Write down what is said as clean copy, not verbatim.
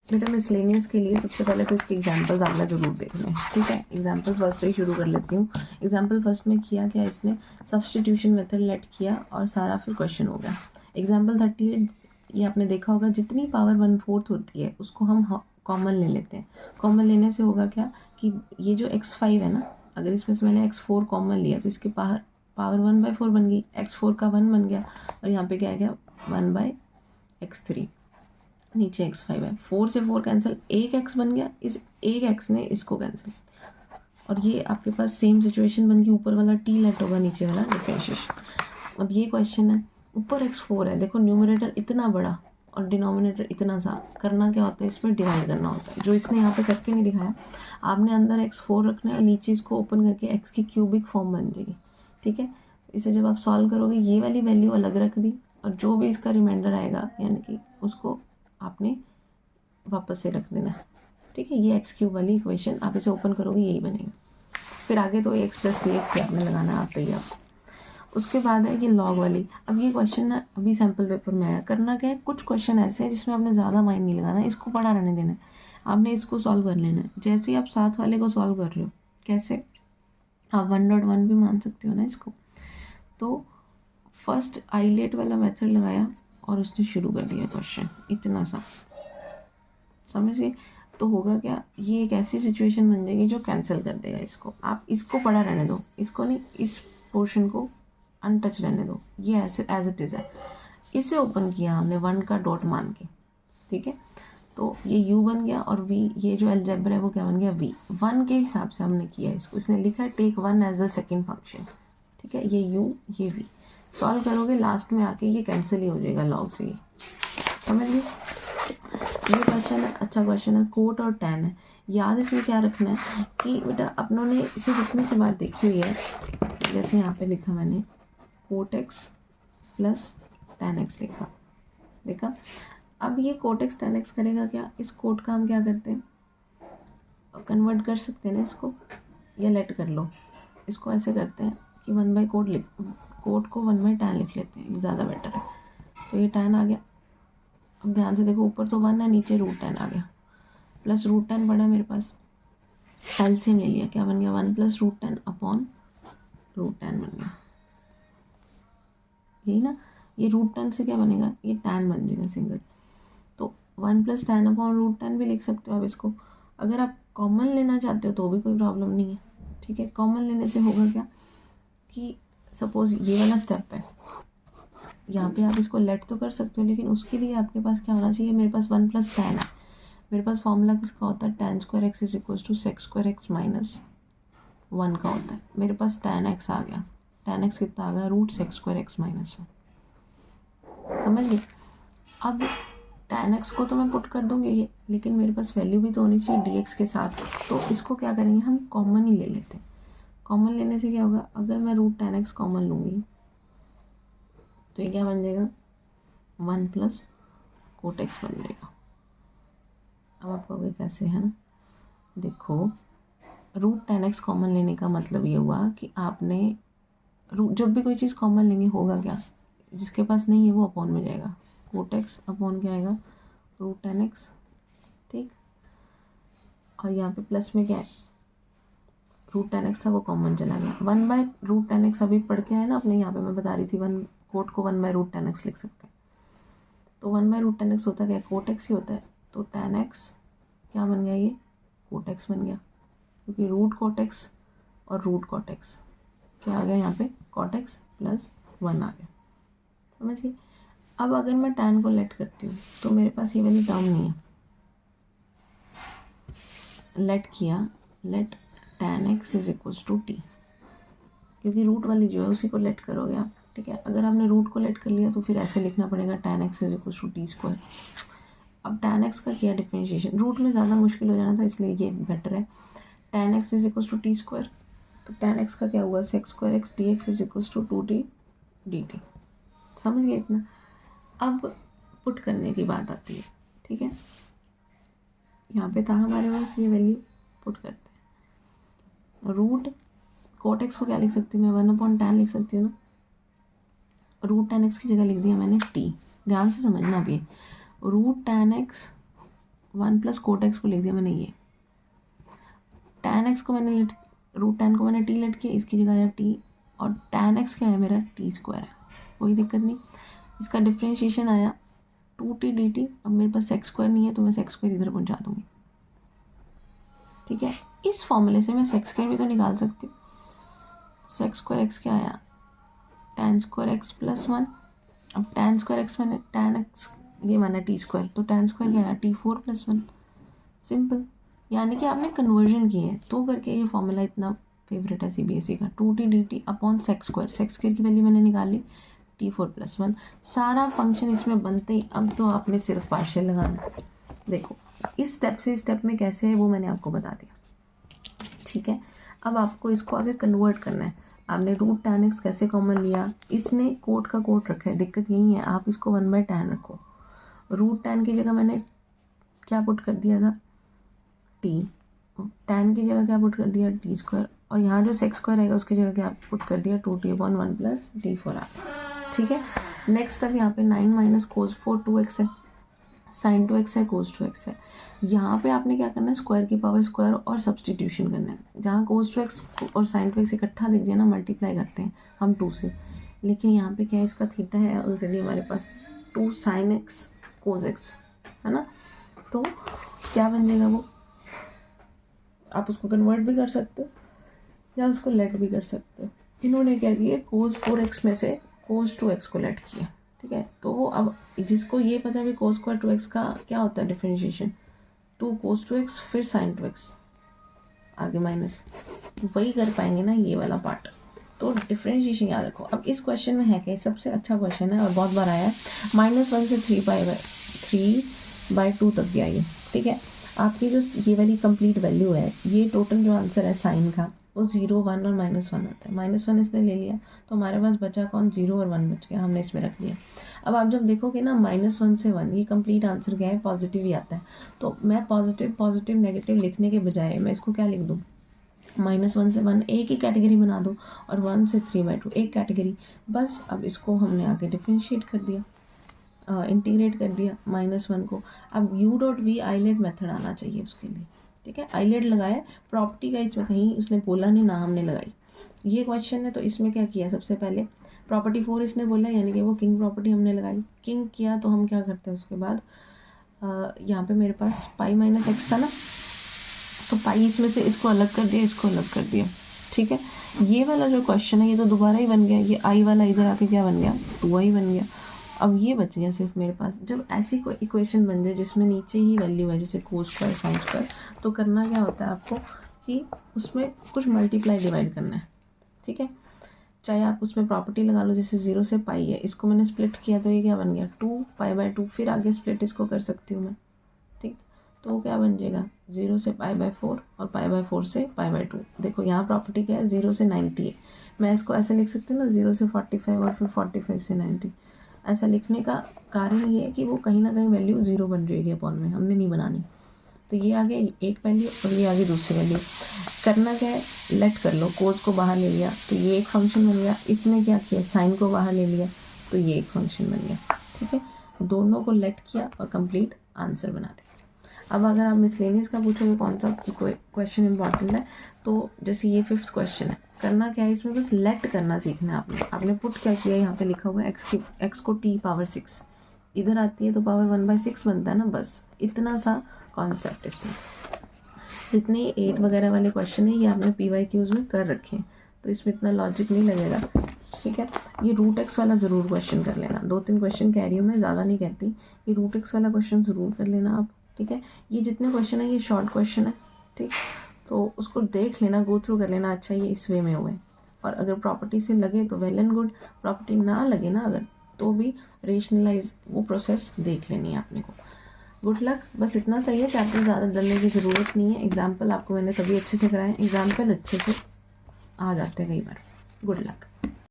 बेटा मिसलेनियस के लिए सबसे पहले तो इसके एग्जांपल्स आपने ज़रूर देखने हैं, ठीक है। एग्जांपल फर्स्ट से ही शुरू कर लेती हूँ। एग्जांपल फर्स्ट में किया क्या, इसने सब्स्टिट्यूशन मेथड लेट किया और सारा फिर क्वेश्चन हो गया। एग्जांपल 38, ये आपने देखा होगा, जितनी पावर 1/4 होती है उसको हम कॉमन ले लेते हैं। कॉमन लेने से होगा क्या कि ये जो x5 है ना, अगर इसमें से मैंने x4 कॉमन लिया तो इसकी पावर 1/4 बन गई, x4 का 1 बन गया और यहाँ पे क्या आ गया 1/x3, नीचे x5 है। 4 से 4 कैंसिल, एक x बन गया, इस एक x ने इसको कैंसिल, और ये आपके पास सेम सिचुएशन बन गई, ऊपर वाला t लेट होगा, नीचे वाला डिफरेंशिएशन। अब ये क्वेश्चन है, ऊपर x4 है, देखो न्यूमरेटर इतना बड़ा और डिनोमिनेटर इतना सा, करना क्या होता है इसमें, डिवाइड करना होता है, जो इसने यहाँ पे करके नहीं दिखाया। आपने अंदर x4 रखना है और नीचे इसको ओपन करके x की क्यूबिक फॉर्म बन जाएगी, ठीक है। इसे जब आप सॉल्व करोगे, ये वाली वैल्यू अलग रख दी और जो भी इसका रिमाइंडर आएगा यानी कि उसको आपने वापस से रख देना, ठीक है। ये x³ वाली इक्वेशन आप इसे ओपन करोगे यही बनेगा। फिर आगे तो x + bx से आपने लगाना आता ही आपको। उसके बाद है ये लॉग वाली। अब ये क्वेश्चन ना अभी सैम्पल पेपर में आया, करना क्या है, कुछ क्वेश्चन ऐसे हैं जिसमें आपने ज़्यादा माइंड नहीं लगाना, इसको पड़ा रहने देना है, आपने इसको सॉल्व कर लेना है। जैसे ही आप साथ वाले को सॉल्व कर रहे हो, कैसे, आप 1.1 भी मान सकते हो ना इसको। तो फर्स्ट आइलेट वाला मेथड लगाया और उसने शुरू कर दिया क्वेश्चन, इतना सा, समझ गए। तो होगा क्या, ये एक ऐसी सिचुएशन बन जाएगी जो कैंसिल कर देगा इसको। आप इसको पड़ा रहने दो, इसको नहीं, इस पोर्शन को अनटच रहने दो, ये ऐसे एज इट इज़ है। इसे ओपन किया हमने 1 का डॉट मान के, ठीक है। तो ये u बन गया और v, ये जो अलजेब्रा है वो क्या बन गया v। 1 के हिसाब से हमने किया इसको, इसने लिखा है take 1 as a second function, ठीक है। ये u, ये v, सॉल्व करोगे लास्ट में आके ये कैंसिल ही हो जाएगा लॉग से, ये समझ गए। ये क्वेश्चन है, अच्छा क्वेश्चन है, कोट और टैन है। याद इसमें क्या रखना है कि बेटा अपनों ने इसे कितनी सी बात देखी हुई है, जैसे यहाँ पे लिखा मैंने cot x plus tan x लिखा, देखा। अब ये कोट x टैन x करेगा क्या, इस कोट का हम क्या करते हैं, कन्वर्ट कर सकते हैं ना इसको, या लेट कर लो, इसको ऐसे करते हैं कि 1/कोट कोट को 1/टैन लिख लेते हैं, ये ज़्यादा बेटर है। तो ये टैन आ गया, अब ध्यान से देखो, ऊपर तो 1 है, नीचे √10 आ गया, प्लस √10 पड़ा मेरे पास, एलसीएम ले लिया, क्या बन गया 1 + √10 अपॉन √10 बन गया, यही ना। ये √10 से क्या बनेगा, ये टैन बन जाएगा सिंगल। तो 1 + tan अपॉन √10 भी लिख सकते हो आप इसको। अगर आप कॉमन लेना चाहते हो तो भी कोई प्रॉब्लम नहीं है, ठीक है। कॉमन लेने से होगा क्या कि सपोज ये वाला स्टेप है, यहाँ पे आप इसको लेट तो कर सकते हो, लेकिन उसके लिए आपके पास क्या होना चाहिए, मेरे पास 1 + tan है, मेरे पास फॉर्मूला किसका होता है, tan² x = sec² x - 1 का होता है। मेरे पास tan x आ गया, tan x कितना आ गया, √sec² x - 1, समझ गए। अब tan x को तो मैं पुट कर दूंगी ये, लेकिन मेरे पास वैल्यू भी तो होनी चाहिए dx के साथ, तो इसको क्या करेंगे हम, कॉमन ही ले लेते हैं। कॉमन लेने से क्या होगा, अगर मैं √tan x कॉमन लूँगी तो ये क्या बन जाएगा 1 + कोट x बन जाएगा। अब आप कहोगे कैसे, है ना, देखो √tan x कॉमन लेने का मतलब ये हुआ कि आपने जब भी कोई चीज़ कॉमन लेंगे होगा क्या, जिसके पास नहीं है वो अपॉन में जाएगा, कोट x अपॉन क्या आएगा √tan x, ठीक। और यहाँ पे प्लस में क्या है, √tan x था वो कॉमन चला गया, 1/√tan x अभी पढ़ के आए ना अपने, यहाँ पे मैं बता रही थी कोट को 1/√tan x लिख सकते हैं। तो 1/√tan x होता क्या है, कोट x ही होता है, तो tan x क्या बन गया, ये कोट x बन गया, क्योंकि √कोट x और √कोट x क्या आ गया यहाँ पे, कोट x + 1 आ गया, समझ गए। अब अगर मैं tan को लेट करती हूँ तो मेरे पास ये वाली टर्म नहीं है, लेट किया, लेट tan x = t, क्योंकि रूट वाली जो है उसी को लेट करोगे आप, ठीक है। अगर आपने रूट को लेट कर लिया तो फिर ऐसे लिखना पड़ेगा tan x = t²। अब tan x का किया डिफरेंशिएशन, रूट में ज़्यादा मुश्किल हो जाना था इसलिए ये बेटर है, tan x = t², तो tan x का क्या हुआ, sec² x dx = 2t dt, समझ गए इतना। अब पुट करने की बात आती है, ठीक है। यहाँ पे था हमारे पास ये वैल्यू, पुट करते हैं, रूट कोट x को क्या लिख सकती हूँ मैं, 1/tan लिख सकती हूँ ना, √tan x की जगह लिख दिया मैंने t, ध्यान से समझना। अब ये √tan x 1 plus cot x को लिख दिया मैंने ये, tan x को मैंने लेट, रूट tan को मैंने t लेट किया, इसकी जगह आया t, और tan x क्या है मेरा t स्क्वायर है, कोई दिक्कत नहीं। इसका डिफ्रेंशिएशन आया 2t dt। अब मेरे पास सेक्स स्क्वायर नहीं है तो मैं सेक्स स्क्वायर इधर पहुंचा दूंगी, ठीक है। इस फॉर्मूले से मैं सेक्स स्क्वायर भी तो निकाल सकती हूँ। सेक्स स्क्वायर एक्स क्या आया, tan स्क्वायर एक्स प्लस 1। अब tan स्क्वायर एक्स मैंने tan x ये माना t स्क्वायर, तो tan स्क्वायर क्या आया t4 प्लस 1। सिंपल, यानी कि आपने कन्वर्जन की है तो करके ये फॉर्मूला इतना फेवरेट है सीबीएसई का, 2t dt upon sex square. Sex square की वैल्यू मैंने निकाली t4 प्लस 1। सारा फंक्शन इसमें बनते ही अब तो आपने सिर्फ पार्शियल लगाना। देखो इस स्टेप से इस स्टेप में कैसे है वो मैंने आपको बता दिया, ठीक है। अब आपको इसको आगे कन्वर्ट करना है। आपने रूट tan x कैसे कॉमन लिया, इसने कोट का कोट रखा है, दिक्कत यही है, आप इसको 1/tan रखो। रूट tan की जगह मैंने क्या पुट कर दिया था, t, tan की जगह क्या पुट कर दिया t स्क्वायर, और यहाँ जो सेक्स स्क्वायर रहेगा उसकी जगह क्या पुट कर दिया 2t/1 प्लस t4 ठीक है। नेक्स्ट अब यहाँ पे 9 माइनस कोस 4 2x है, साइन 2x है, कोस 2x है। यहाँ पे आपने क्या करना है, स्क्वायर की पावर स्क्वायर और सब्सटीट्यूशन करना है। जहाँ कोस 2x और साइन 2x इकट्ठा दिख जाए ना, मल्टीप्लाई करते हैं हम 2 से, लेकिन यहाँ पे क्या है, इसका थीटा है ऑलरेडी हमारे पास 2 sin x कोस x है ना, तो क्या बन जाएगा वो, आप उसको कन्वर्ट भी कर सकते हो या उसको लेट भी कर सकते हो। इन्होंने क्या किया, कोस 4x में से कोस 2x को लेट किया, ठीक है। तो अब जिसको ये पता है भी कोस स्क्वायर 2x का क्या होता है डिफरेंशिएशन, 2 कोस 2x फिर साइन 2x आगे माइनस, वही कर पाएंगे ना ये वाला पार्ट। तो डिफरेंशिएशन याद रखो। अब इस क्वेश्चन में है क्या, सबसे अच्छा क्वेश्चन है और बहुत बार आया है, -1 से 3/2 तक गया ये, ठीक है। आपकी जो ये वाली कंप्लीट वैल्यू है, ये टोटल जो आंसर है साइन का वो 0 1 और -1 आता है। -1 इसने ले लिया तो हमारे पास बचा कौन, 0 और 1 बच गया, हमने इसमें रख लिया। अब आप जब देखोगे ना -1 से 1 ये कंप्लीट आंसर क्या है, पॉजिटिव ही आता है। तो मैं पॉजिटिव नेगेटिव लिखने के बजाय मैं इसको क्या लिख दूँ, -1 से 1 एक ही कैटेगरी बना दो और 1 से 3/2 एक कैटेगरी, बस। अब इसको हमने आगे डिफ्रेंशिएट कर दिया, इंटीग्रेट कर दिया -1 को। अब u.v आइलेट मेथड आना चाहिए उसके लिए, ठीक है। आइलेट लगाया, प्रॉपर्टी का इसमें कहीं उसने बोला नहीं ना हमने लगाई, ये क्वेश्चन है। तो इसमें क्या किया, सबसे पहले प्रॉपर्टी 4 इसने बोला, यानी कि वो किंग प्रॉपर्टी हमने लगाई। किंग किया तो हम क्या करते हैं उसके बाद, यहाँ पे मेरे पास पाई माइनस एक्स था ना, तो पाई इसमें से इसको अलग कर दिया, इसको अलग कर दिया, ठीक है। ये वाला जो क्वेश्चन है ये तो दोबारा ही बन गया, ये आई वाला इधर आके क्या बन गया, 2i बन गया। अब ये बच गया सिर्फ मेरे पास। जब ऐसी कोई इक्वेशन बन जाए जिसमें नीचे ही वैल्यू है, जैसे कोस स्क्वायर साइन स्क्वायर, तो करना क्या होता है आपको कि उसमें कुछ मल्टीप्लाई डिवाइड करना है, ठीक है। चाहे आप उसमें प्रॉपर्टी लगा लो, जैसे 0 से पाई है, इसको मैंने स्प्लिट किया तो ये क्या बन गया 2π/2, फिर आगे स्प्लिट इसको कर सकती हूँ मैं, ठीक। तो वो क्या बन जाएगा 0 से π/4 और π/4 से π/2। देखो यहाँ प्रॉपर्टी क्या है, 0 से 90 है, मैं इसको ऐसे लिख सकती हूँ ना, 0 से 45 और फिर 45 से 90। ऐसा लिखने का कारण ये है कि वो कहीं ना कहीं वैल्यू 0 बन जाएगी अपॉन में, हमने नहीं बनानी। तो ये आगे एक वैल्यू और ये आगे दूसरी वैल्यू। करना क्या है, लेट कर लो, कोस को बाहर ले लिया तो ये एक फंक्शन बन गया, इसने क्या किया साइन को बाहर ले लिया तो ये एक फंक्शन बन गया, ठीक है। दोनों को लेट किया और कंप्लीट आंसर बना दिया। अब अगर आप मिसलेनियस का पूछोगे कौन सा क्वेश्चन इंपॉर्टेंट है, तो जैसे ये 5th क्वेश्चन है, करना क्या है इसमें, बस लेट करना सीखना है आपने पुट क्या किया, यहाँ पे लिखा हुआ है x को t⁻6 इधर आती है तो पावर 1/6 बनता है ना, बस इतना सा कॉन्सेप्ट इसमें। जितने 8 वगैरह वाले क्वेश्चन है ये आपने PYQs में कर रखे हैं, तो इसमें इतना लॉजिक नहीं लगेगा, ठीक है। ये रूट एक्स वाला ज़रूर क्वेश्चन कर लेना, 2-3 क्वेश्चन कह रही हूँ मैं, ज़्यादा नहीं कहती, ये रूट एक्स वाला क्वेश्चन ज़रूर कर लेना आप, ठीक है। ये जितने क्वेश्चन है ये शॉर्ट क्वेश्चन है, ठीक, तो उसको देख लेना, गो थ्रू कर लेना, अच्छा ये इस वे में हुए। और अगर प्रॉपर्टी से लगे तो वेल एंड गुड, प्रॉपर्टी ना लगे ना अगर, तो भी रेशनलाइज वो प्रोसेस देख लेनी है आपने को। गुड लक, बस इतना सही है, चैप्टर ज़्यादा डरने की ज़रूरत नहीं है। एग्जाम्पल आपको मैंने तभी अच्छे से कराए, एग्जाम्पल अच्छे से आ जाते हैं कई बार। Good luck.